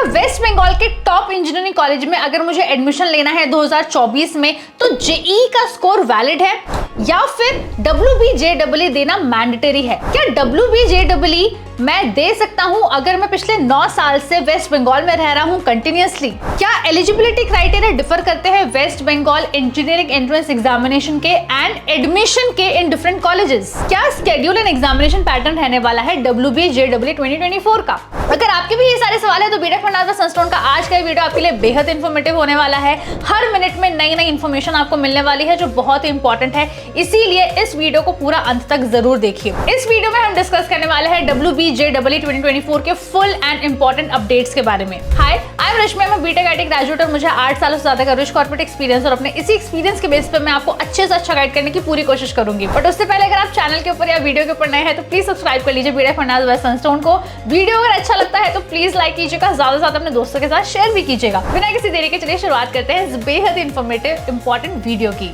और वेस्ट बंगाल के top engineering college में अगर मुझे एडमिशन लेना है 2024 में, तो जेईई का स्कोर वैलिड है या फिर WBJEE देना मैंडेटरी है? क्या WBJEE मैं दे सकता हूं अगर मैं पिछले 9 साल से वेस्ट बंगाल में रह रहा हूं कंटिन्यूअसली? क्या एलिजिबिलिटी क्राइटेरिया डिफर करते हैं West Bengal engineering entrance examination के एंड एडमिशन के इन डिफरेंट कॉलेजेस? क्या स्केड्यूल एंड एग्जामिनेशन पैटर्न रहने वाला है WBJEE 2024 का? अगर आपके भी ये सारे सवाल है तो बीटेक फंडास बाय सनस्टोन का आज का वीडियो आपके लिए बेहद इंफॉर्मेटिव होने वाला है। हर मिनट में नई नई इंफॉर्मेशन आपको मिलने वाली है जो बहुत ही इंपॉर्टेंट है, इसीलिए इस वीडियो को पूरा अंत तक जरूर देखिए। इस वीडियो में हम डिस्कस करने वाले हैं WBJEE 2024 के फुल एंड इंपॉर्टेंट अपडेट्स के बारे में। हाय, आई एम रश्मि, मैं बीटेक आईटी ग्रेजुएट और मुझे 8 सालों से ज्यादा का रिच कॉर्पोरेट एक्सपीरियंस और अपने इसी एक्सपीरियंस के बेस पर मैं आपको अच्छे से अच्छा गाइड करने की पूरी कोशिश करूंगी। बट उससे पहले अगर आप चैनल के ऊपर या वीडियो के ऊपर नए हैं तो प्लीज सब्सक्राइब कर लीजिए बीटेक फंडास बाय सनस्टोन को। वीडियो अगर अच्छा लगता है तो प्लीज लाइक कीजिएगा, ज्यादा से ज्यादा अपने दोस्तों के साथ शेयर भी कीजिएगा। बिना किसी देरी के चलिए शुरुआत करते हैं इस बेहद इंफॉर्मेटिव इंपॉर्टेंट वीडियो की।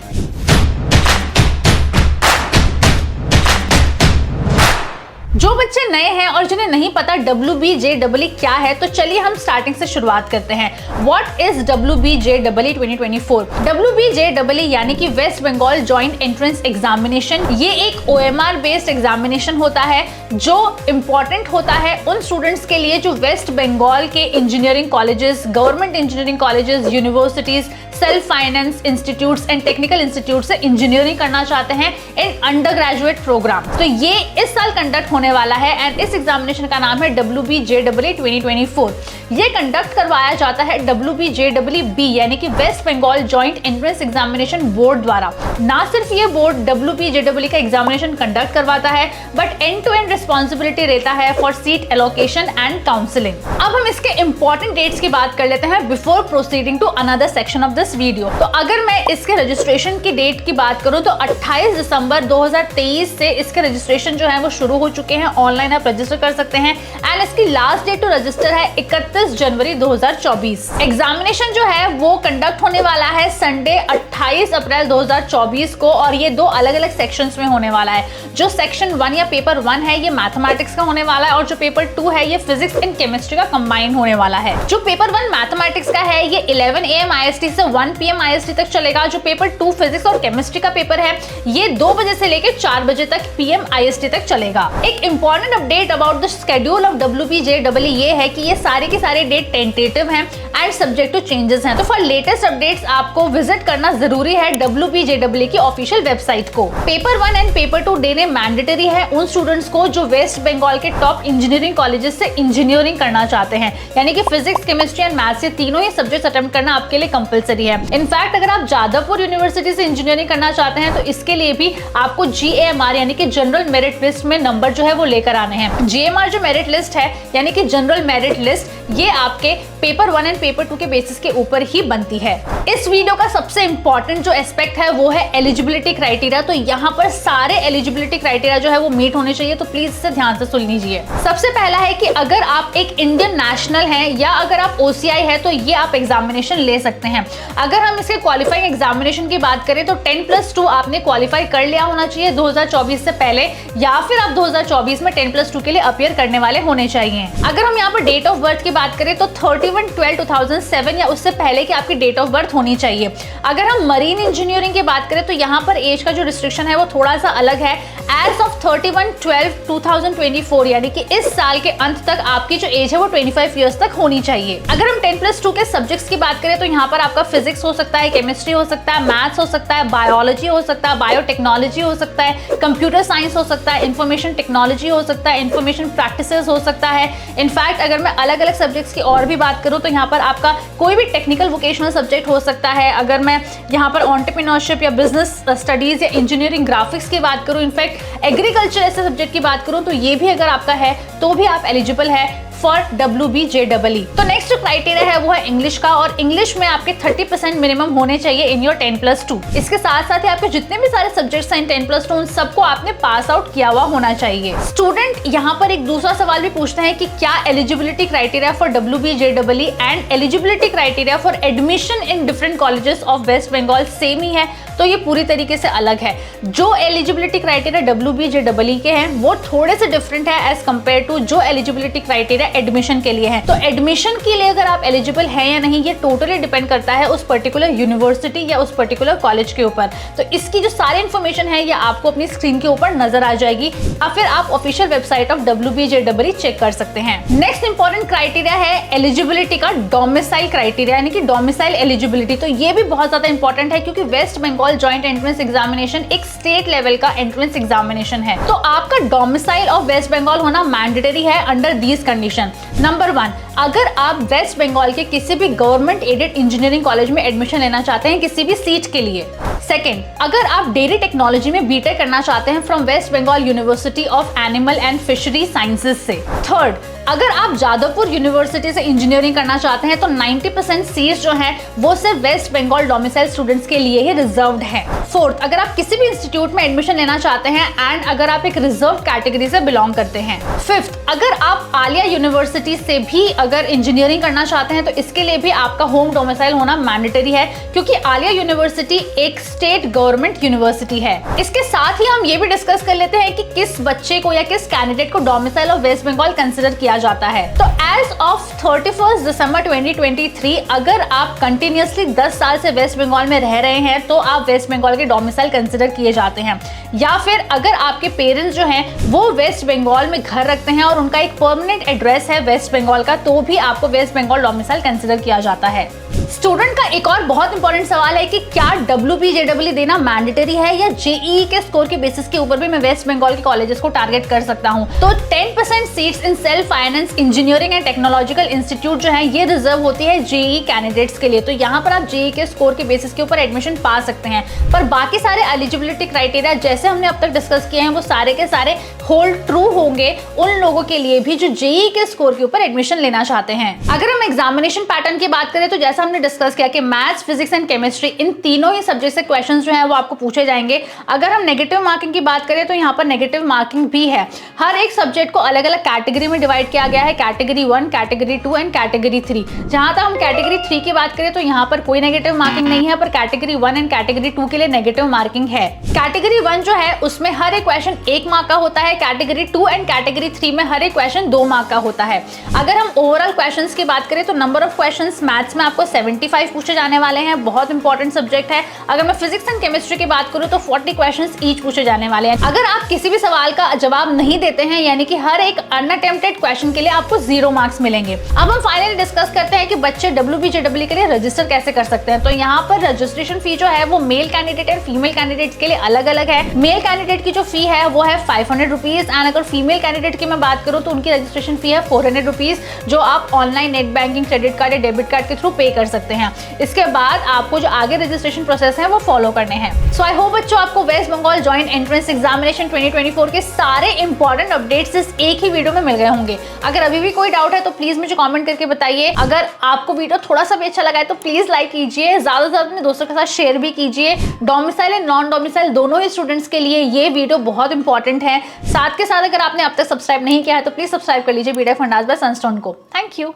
जो बच्चे नए हैं और जिन्हें नहीं पता WBJEE क्या है, तो चलिए हम स्टार्टिंग से शुरुआत करते हैं। What is WBJEE 2024? WBJEE यानी कि West Bengal joint entrance examination, ये एक OMR बेस्ड एग्जामिनेशन होता है जो इंपॉर्टेंट होता है उन स्टूडेंट्स के लिए जो वेस्ट बंगाल के engineering colleges, government engineering colleges, universities, self finance institutes and technical institute से इंजीनियरिंग करना चाहते हैं इन अंडर ग्रेजुएट प्रोग्राम। तो ये इस साल कंडक्ट होने वाला है एंड इस एग्जामिनेशन का नाम है WBJEE 2024। ये कंडक्ट करवाया जाता है WBJEE यानी कि West Bengal joint entrance examination board द्वारा। ना सिर्फ ये बोर्ड WBJEE का एग्जामिनेशन कंडक्ट करवाता है but end to end responsibility रहता है for seat allocation and counselling. अब हम इसके इंपॉर्टेंट डेट्स की बात कर लेते हैं before proceeding to another section of this video. तो अगर मैं इसके रजिस्ट्रेशन की डेट की बात करूं तो 28 दिसंबर 2023 से इसके रजिस्ट्रेशन जो है वो शुरू हो चुके हैं। ऑनलाइन आप रजिस्टर कर सकते हैं एंड इसकी लास्ट डेट टू रजिस्टर है 31 जनवरी 2024। एग्जामिनेशन जो है वो कंडक्ट होने वाला है संडे 28 अप्रैल 2024 को और ये 2 अलग अलग सेक्शंस में होने वाला है। जो सेक्शन 1 या पेपर 1 है ये मैथमेटिक्स का होने वाला है और जो पेपर 2 है ये फिजिक्स एंड केमिस्ट्री का कंबाइन होने वाला है। जो पेपर 1 मैथमेटिक्स का है ये 11 AM IST से 1 PM IST तक चलेगा। जो पेपर 2 फिजिक्स और केमिस्ट्री का पेपर है ये 2 बजे से लेकर 4 बजे तक PM IST तक चलेगा। एक important update about the schedule of WBJEE ये है कि ये सारे के सारे डेट टेंटेटिव हैं एंड सब्जेक्ट टू चेंजेस हैं। तो फॉर लेटेस्ट अपडेट्स आपको विजिट करना जरूरी है WBJEE की ऑफिशियल वेबसाइट को। पेपर 1 एंड पेपर 2 देने मैंडेटरी है उन स्टूडेंट्स को जो वेस्ट बंगाल के टॉप इंजीनियरिंग कॉलेजेस से इंजीनियरिंग करना चाहते हैं, यानी कि फिजिक्स, केमिस्ट्री एंड मैथ्स, ये तीनों ही सब्जेक्ट्स अटेम्प्ट करना आपके लिए कंपलसरी है। इनफैक्ट अगर आप जादवपुर यूनिवर्सिटी से इंजीनियरिंग करना चाहते हैं तो इसके लिए भी आपको GAMR यानी कि जनरल मेरिट लिस्ट में नंबर जो है वो लेकर आने हैं। GMR जो मेरिट लिस्ट है यानी कि जनरल मेरिट लिस्ट, ये आपके पेपर 1 एंड पेपर 2 के बेसिस के ऊपर ही बनती है। इस वीडियो का सबसे इंपॉर्टेंट जो एस्पेक्ट है वो है एलिजिबिलिटी क्राइटेरिया। तो यहाँ पर सारे एलिजिबिलिटी क्राइटेरिया जो है वो मीट होने चाहिए, तो प्लीज इसे ध्यान से सुन लीजिए। सबसे पहला है कि अगर आप एक इंडियन नेशनल हैं या अगर आप OCI है तो ये आप एग्जामिनेशन ले सकते हैं। अगर हम इसके क्वालिफाइंग एग्जामिनेशन की बात करें तो 10+2 आपने क्वालिफाई कर लिया होना चाहिए 2024 से पहले, या फिर आप 2024 में 10+2 के लिए अपीयर करने वाले होने चाहिए। अगर हम यहाँ पर डेट ऑफ बर्थ की बात करें तो 31/12/2007 या उससे पहले की आपकी डेट ऑफ बर्थ होनी चाहिए। अगर हम मरीन इंजीनियरिंग की बात करें तो यहाँ पर एज का जो रिस्ट्रिक्शन है वो थोड़ा सा अलग है। एज ऑफ 31/12/2024 यानी कि इस साल के अंत तक आपकी जो एज है वो 25 ईयर्स तक होनी चाहिए। अगर हम 10+2 के सब्जेक्ट्स की बात करें तो यहाँ पर आपका फिजिक्स हो सकता है, केमिस्ट्री हो सकता है, मैथ्स हो सकता है, बायोलॉजी हो सकता है, बायोटेक्नोलॉजी हो सकता है, कंप्यूटर साइंस हो सकता है, इंफॉर्मेशन टेक्नोलॉजी हो सकता है, इंफॉर्मेशन प्रैक्टिसेस हो सकता है। इनफैक्ट अगर मैं अलग अलग सब्जेक्ट्स की और भी बात करूं तो यहाँ पर आपका कोई भी टेक्निकल वोकेशनल सब्जेक्ट हो सकता है। अगर मैं यहाँ पर एंटरप्रेन्योरशिप या बिजनेस स्टडीज या इंजीनियरिंग ग्राफिक्स की बात करूं, इनफैक्ट एग्रीकल्चर ऐसे सब्जेक्ट की बात करूं तो ये भी अगर आपका है तो भी आप एलिजिबल है फॉर WBJEE। तो नेक्स्ट जो क्राइटेरिया है वो है इंग्लिश का, और इंग्लिश में आपके 30% मिनिमम होने चाहिए इन योर 10+2। इसके साथ साथ ही आपके जितने भी सारे सब्जेक्ट्स हैं इन 10+2 उन सबको आपने पास आउट किया हुआ होना चाहिए। स्टूडेंट यहाँ पर एक दूसरा सवाल भी पूछते हैं कि क्या eligibility criteria for WBJEE and eligibility criteria for admission in different colleges of waste Bengal same ही है? तो ये पूरी तरीके से अलग है। जो एलिजिबिलिटी क्राइटेरिया WBJEE के हैं वो थोड़े से डिफरेंट है एज कंपेयर टू जो एलिजिबिलिटी क्राइटेरिया एडमिशन के लिए है। तो एडमिशन के लिए अगर आप एलिजिबल हैं या नहीं, ये टोटली डिपेंड करता है उस पर्टिकुलर यूनिवर्सिटी या उस पर्टिकुलर कॉलेज के ऊपर। तो इसकी जो सारी इंफॉर्मेशन है ये आपको अपनी स्क्रीन के ऊपर नजर आ जाएगी, या फिर आप official website of WBJEE check कर सकते हैं। नेक्स्ट इंपॉर्टेंट क्राइटेरिया है एलिजिबिलिटी का डोमिसाइल क्राइटेरिया, यानी कि डोमिसाइल एलिजिबिलिटी। तो ये भी बहुत ज्यादा इंपॉर्टेंट है, क्योंकि West Bengal joint entrance examination एक स्टेट लेवल का एंट्रेंस एग्जामिनेशन है। तो आपका डोमिसाइल ऑफ वेस्ट बंगाल होना मैंडेटरी है अंडर दीज कंडीशन। नंबर 1, अगर आप वेस्ट बंगाल के किसी भी गवर्नमेंट एडेड इंजीनियरिंग कॉलेज में एडमिशन लेना चाहते हैं किसी भी सीट के लिए। सेकेंड, अगर आप डेयरी टेक्नोलॉजी में बीटेक करना चाहते हैं from West Bengal university of animal and fishery sciences से। थर्ड, अगर आप जादवपुर यूनिवर्सिटी से इंजीनियरिंग करना चाहते हैं तो 90% सीट्स जो हैं वो सिर्फ वेस्ट बंगाल डोमिसाइल स्टूडेंट्स के लिए ही रिजर्व्ड है। फोर्थ, अगर आप किसी भी इंस्टीट्यूट में एडमिशन लेना चाहते हैं एंड अगर आप एक रिजर्व कैटेगरी से बिलोंग करते हैं। फिफ्थ, अगर आप आलिया यूनिवर्सिटी से भी अगर इंजीनियरिंग करना चाहते हैं तो इसके लिए भी आपका होम डोमिसाइल होना मैंडेटरी है, क्योंकि आलिया यूनिवर्सिटी एक स्टेट गवर्नमेंट यूनिवर्सिटी है। इसके साथ ही हम ये भी डिस्कस कर लेते हैं कि किस बच्चे को या किस कैंडिडेट को domicile of waste Bengal consider किया जाता है। तो एज ऑफ 31 दिसंबर 2023 अगर आप कंटिन्यूअसली 10 साल से वेस्ट बंगाल में रह रहे हैं तो आप वेस्ट बंगाल के डोमिसाइल कंसिडर किए जाते हैं। या फिर अगर आपके पेरेंट्स जो हैं वो वेस्ट बंगाल में घर रखते हैं और उनका एक परमानेंट एड्रेस है वेस्ट बंगाल का, तो भी आपको वेस्ट बंगाल डोमिसाइल कंसिडर किया जाता है। स्टूडेंट का एक और बहुत इंपॉर्टेंट सवाल है कि क्या WBJEE देना मैंडेटरी है या JEE के स्कोर के बेसिस के ऊपर भी मैं वेस्ट बंगाल के कॉलेजेस को टारगेट कर सकता हूं। तो 10% seats in self finance engineering and technological institute जो है ये रिजर्व होती है JEE कैंडिडेट्स के लिए। तो यहाँ पर आप JEE के स्कोर के बेसिस के ऊपर एडमिशन पा सकते हैं, पर बाकी सारे एलिजिबिलिटी क्राइटेरिया जैसे हमने अब तक डिस्कस किए हैं वो सारे के सारे होल्ड ट्रू होंगे उन लोगों के लिए भी जो JEE के स्कोर के ऊपर एडमिशन लेना चाहते हैं। अगर हम एग्जामिनेशन पैटर्न की बात करें तो जैसा हमने डिस्कस किया कि maths, physics and chemistry in तीनों ही सब्जेक्ट से क्वेश्चंस जो है वो आपको पूछे जाएंगे। अगर हम नेगेटिव मार्किंग की बात करें तो यहाँ पर नेगेटिव मार्किंग भी है। हर एक सब्जेक्ट को अलग अलग कैटेगरी में डिवाइड किया गया है, कैटेगरी 1, कैटेगरी 2 एंड कैटेगरी 3। जहां तक हम कैटेगरी 3 की बात करें तो यहाँ पर कोई नेगेटिव मार्किंग नहीं है, पर कैटेगरी 1 एंड कैटेगरी 2 के लिए नेगेटिव मार्किंग है। कैटेगरी 1 जो है उसमें हर एक क्वेश्चन 1 मार्क का होता है, कैटेगरी 2 एंड कैटेगरी 3 में हर एक क्वेश्चन 2 मार्क का होता है। अगर हम ओवरऑल क्वेश्चंस की बात करें तो नंबर ऑफ क्वेश्चंस मैथ्स में आपको 75 पूछे जाने वाले हैं, बहुत इंपॉर्टेंट सब्जेक्ट है। अगर मैं फिजिक्स एंड केमिस्ट्री की बात करूं तो 40 क्वेश्चंस ईच पूछे जाने वाले हैं। अगर आप किसी भी सवाल का जवाब नहीं देते हैं यानी कि हर एक अनअटेम्प्टेड क्वेश्चन के लिए आपको 0 मार्क्स मिलेंगे। अब हम फाइनली डिस्कस करते हैं कि बच्चे WBJEE के लिए रजिस्टर कैसे कर सकते हैं। तो यहाँ पर रजिस्ट्रेशन फी जो है वो male candidate and female candidate के लिए अलग अलग है। मेल कैंडिडेट की जो फी है वो है 500 रुपीज एंड अगर फीमेल कैंडिडेट की मैं बात करूं तो उनकी रजिस्ट्रेशन फी है 400 रुपीज, जो आप online net banking, credit card या डेबिट कार्ड के थ्रू पे कर सकते हैं। इसके बाद आपको जो आगे रजिस्ट्रेशन प्रोसेस है वो फॉलो करने हैं। सो आई होप बच्चों आपको West Bengal joint entrance examination 2024 के सारे इंपॉर्टेंट अपडेट्स इस एक ही वीडियो में मिल गए होंगे। अगर अभी भी कोई डाउट है तो प्लीज मुझे कमेंट करके बताइए। अगर आपको वीडियो थोड़ा सा भी अच्छा लगा है तो प्लीज लाइक कीजिए, ज्यादा से ज्यादा अपने दोस्तों के साथ शेयर भी कीजिए। डोमिसाइल एंड नॉन डोमिसाइल दोनों ही स्टूडेंट्स के लिए ये वीडियो बहुत इंपॉर्टेंट है। साथ के साथ अगर आपने अब तक सब्सक्राइब नहीं किया है तो प्लीज सब्सक्राइब कर लीजिए BDF Fundas by Sunstone को। Thank you.